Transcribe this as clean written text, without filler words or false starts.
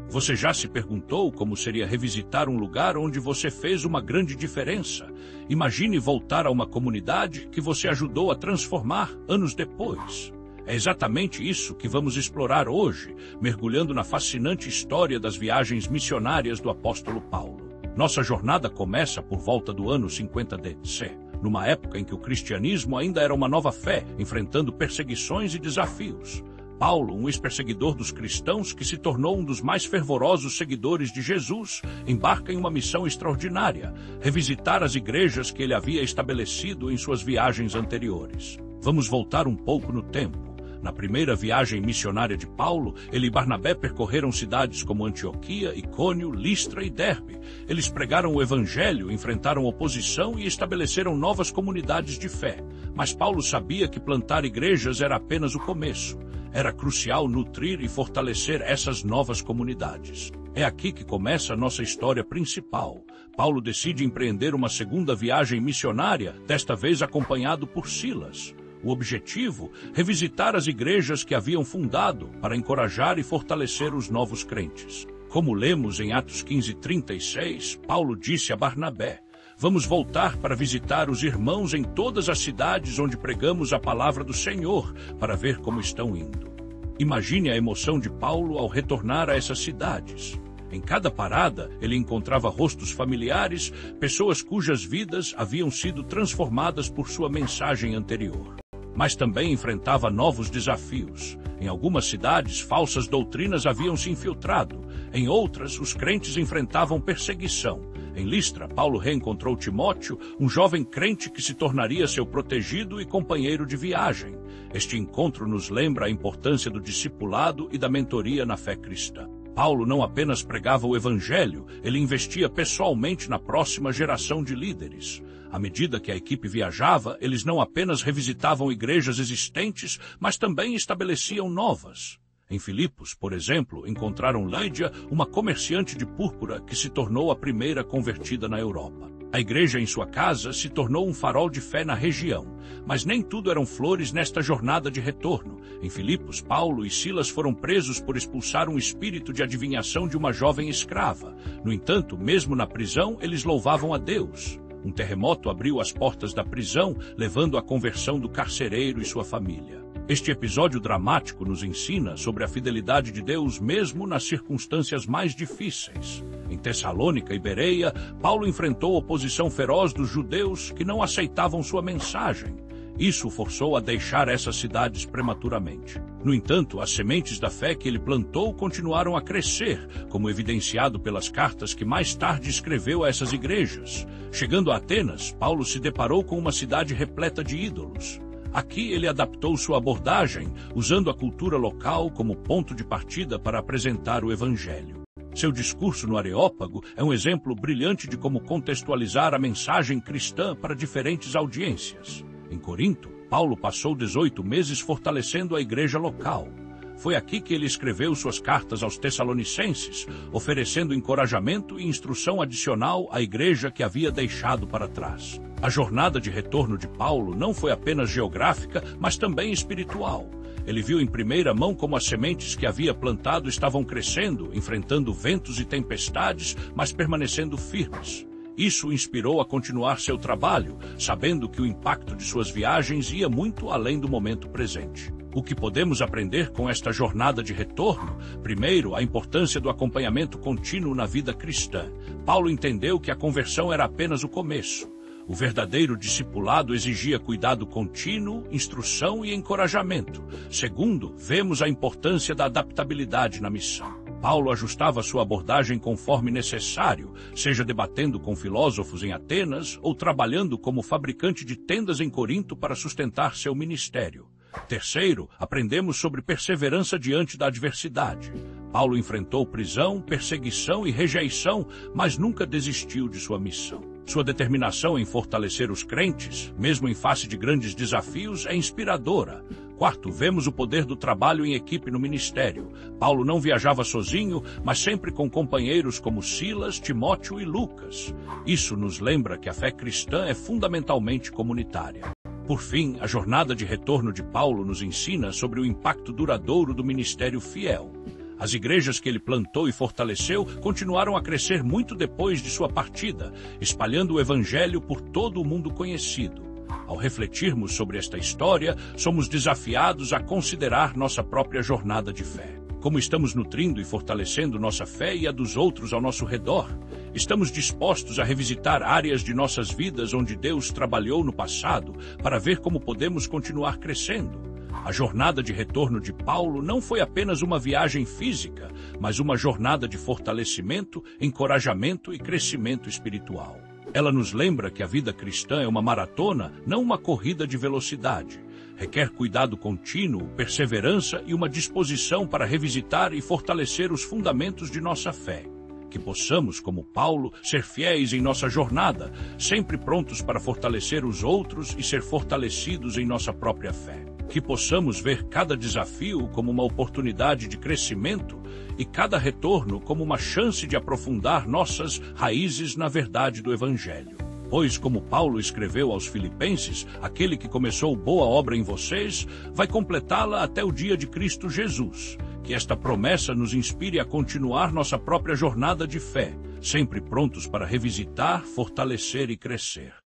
Você já se perguntou como seria revisitar um lugar onde você fez uma grande diferença? Imagine voltar a uma comunidade que você ajudou a transformar anos depois. É exatamente isso que vamos explorar hoje, mergulhando na fascinante história das viagens missionárias do apóstolo Paulo. Nossa jornada começa por volta do ano 50 D.C., numa época em que o cristianismo ainda era uma nova fé, enfrentando perseguições e desafios. Paulo, um ex-perseguidor dos cristãos que se tornou um dos mais fervorosos seguidores de Jesus, embarca em uma missão extraordinária, revisitar as igrejas que ele havia estabelecido em suas viagens anteriores. Vamos voltar um pouco no tempo. Na primeira viagem missionária de Paulo, ele e Barnabé percorreram cidades como Antioquia, Icônio, Listra e Derbe. Eles pregaram o evangelho, enfrentaram oposição e estabeleceram novas comunidades de fé. Mas Paulo sabia que plantar igrejas era apenas o começo. Era crucial nutrir e fortalecer essas novas comunidades. É aqui que começa a nossa história principal. Paulo decide empreender uma segunda viagem missionária, desta vez acompanhado por Silas. O objetivo, revisitar as igrejas que haviam fundado para encorajar e fortalecer os novos crentes. Como lemos em Atos 15:36, Paulo disse a Barnabé: "Vamos voltar para visitar os irmãos em todas as cidades onde pregamos a palavra do Senhor, para ver como estão indo." Imagine a emoção de Paulo ao retornar a essas cidades. Em cada parada, ele encontrava rostos familiares, pessoas cujas vidas haviam sido transformadas por sua mensagem anterior. Mas também enfrentava novos desafios. Em algumas cidades, falsas doutrinas haviam se infiltrado. Em outras, os crentes enfrentavam perseguição. Em Listra, Paulo reencontrou Timóteo, um jovem crente que se tornaria seu protegido e companheiro de viagem. Este encontro nos lembra a importância do discipulado e da mentoria na fé cristã. Paulo não apenas pregava o evangelho, ele investia pessoalmente na próxima geração de líderes. À medida que a equipe viajava, eles não apenas revisitavam igrejas existentes, mas também estabeleciam novas. Em Filipos, por exemplo, encontraram Lídia, uma comerciante de púrpura que se tornou a primeira convertida na Europa. A igreja em sua casa se tornou um farol de fé na região, mas nem tudo eram flores nesta jornada de retorno. Em Filipos, Paulo e Silas foram presos por expulsar um espírito de adivinhação de uma jovem escrava. No entanto, mesmo na prisão, eles louvavam a Deus. Um terremoto abriu as portas da prisão, levando à conversão do carcereiro e sua família. Este episódio dramático nos ensina sobre a fidelidade de Deus mesmo nas circunstâncias mais difíceis. Em Tessalônica e Bereia, Paulo enfrentou oposição feroz dos judeus que não aceitavam sua mensagem. Isso o forçou a deixar essas cidades prematuramente. No entanto, as sementes da fé que ele plantou continuaram a crescer, como evidenciado pelas cartas que mais tarde escreveu a essas igrejas. Chegando a Atenas, Paulo se deparou com uma cidade repleta de ídolos. Aqui ele adaptou sua abordagem, usando a cultura local como ponto de partida para apresentar o evangelho. Seu discurso no Areópago é um exemplo brilhante de como contextualizar a mensagem cristã para diferentes audiências. Em Corinto, Paulo passou 18 meses fortalecendo a igreja local. Foi aqui que ele escreveu suas cartas aos Tessalonicenses, oferecendo encorajamento e instrução adicional à igreja que havia deixado para trás. A jornada de retorno de Paulo não foi apenas geográfica, mas também espiritual. Ele viu em primeira mão como as sementes que havia plantado estavam crescendo, enfrentando ventos e tempestades, mas permanecendo firmes. Isso o inspirou a continuar seu trabalho, sabendo que o impacto de suas viagens ia muito além do momento presente. O que podemos aprender com esta jornada de retorno? Primeiro, a importância do acompanhamento contínuo na vida cristã. Paulo entendeu que a conversão era apenas o começo. O verdadeiro discipulado exigia cuidado contínuo, instrução e encorajamento. Segundo, vemos a importância da adaptabilidade na missão. Paulo ajustava sua abordagem conforme necessário, seja debatendo com filósofos em Atenas ou trabalhando como fabricante de tendas em Corinto para sustentar seu ministério. Terceiro, aprendemos sobre perseverança diante da adversidade. Paulo enfrentou prisão, perseguição e rejeição, mas nunca desistiu de sua missão. Sua determinação em fortalecer os crentes, mesmo em face de grandes desafios, é inspiradora. Quarto, vemos o poder do trabalho em equipe no ministério. Paulo não viajava sozinho, mas sempre com companheiros como Silas, Timóteo e Lucas. Isso nos lembra que a fé cristã é fundamentalmente comunitária. Por fim, a jornada de retorno de Paulo nos ensina sobre o impacto duradouro do ministério fiel. As igrejas que ele plantou e fortaleceu continuaram a crescer muito depois de sua partida, espalhando o evangelho por todo o mundo conhecido. Ao refletirmos sobre esta história, somos desafiados a considerar nossa própria jornada de fé. Como estamos nutrindo e fortalecendo nossa fé e a dos outros ao nosso redor? Estamos dispostos a revisitar áreas de nossas vidas onde Deus trabalhou no passado para ver como podemos continuar crescendo? A jornada de retorno de Paulo não foi apenas uma viagem física, mas uma jornada de fortalecimento, encorajamento e crescimento espiritual. Ela nos lembra que a vida cristã é uma maratona, não uma corrida de velocidade. Requer cuidado contínuo, perseverança e uma disposição para revisitar e fortalecer os fundamentos de nossa fé. Que possamos, como Paulo, ser fiéis em nossa jornada, sempre prontos para fortalecer os outros e ser fortalecidos em nossa própria fé. Que possamos ver cada desafio como uma oportunidade de crescimento e cada retorno como uma chance de aprofundar nossas raízes na verdade do Evangelho. Pois, como Paulo escreveu aos Filipenses, aquele que começou boa obra em vocês, vai completá-la até o dia de Cristo Jesus. Que esta promessa nos inspire a continuar nossa própria jornada de fé, sempre prontos para revisitar, fortalecer e crescer.